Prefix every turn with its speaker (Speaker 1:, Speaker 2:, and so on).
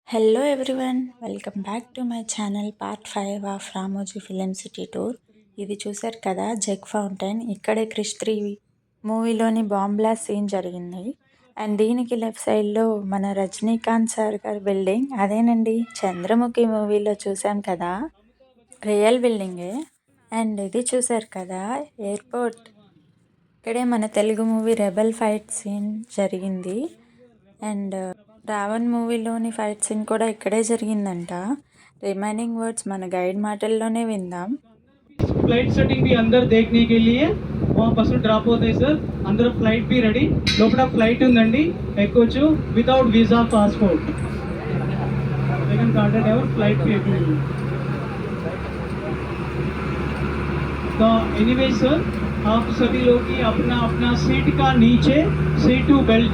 Speaker 1: Hello everyone, welcome back to my channel part 5 of Ramoji film city tour. ఇది చూశారు కదా, jug fountain. ఇక్కడే Krish 3 మూవీలోని bomb blast scene జరిగింది. And దీనికి లెఫ్ట్ సైడ్లో మన రజనీకాంత్ సార్ గారి బిల్డింగ్. అదేనండి, చంద్రముఖి మూవీలో చూసాం కదా, రియల్ బిల్డింగే. అండ్ ఇది చూశారు కదా, ఎయిర్పోర్ట్. ఇక్కడే మన Telugu movie Rebel fight scene జరిగింది. అండ్ రావణ్ మూవీలోని ఫైట్ సీన్ కూడా ఇక్కడే జరిగిందంట. రిమైనింగ్ వర్డ్స్ మన గైడ్ మాటల్లోనే విందాం.
Speaker 2: ఫ్లైట్ సెట్టింగ్ भी अंदर देखने के लिए वहाँ బస్సు డ్రాప్ అవుతాయి సార్. అందరూ ఫ్లైట్ బి రెడీ. లోపల ఫ్లైట్ ఉందండి, ఎక్కొచ్చు without visa passport. Second carded ever flight पे तो एनीवे सर, आप सभी लोग की अपना अपना सीट का नीचे सीट टू बेल्ट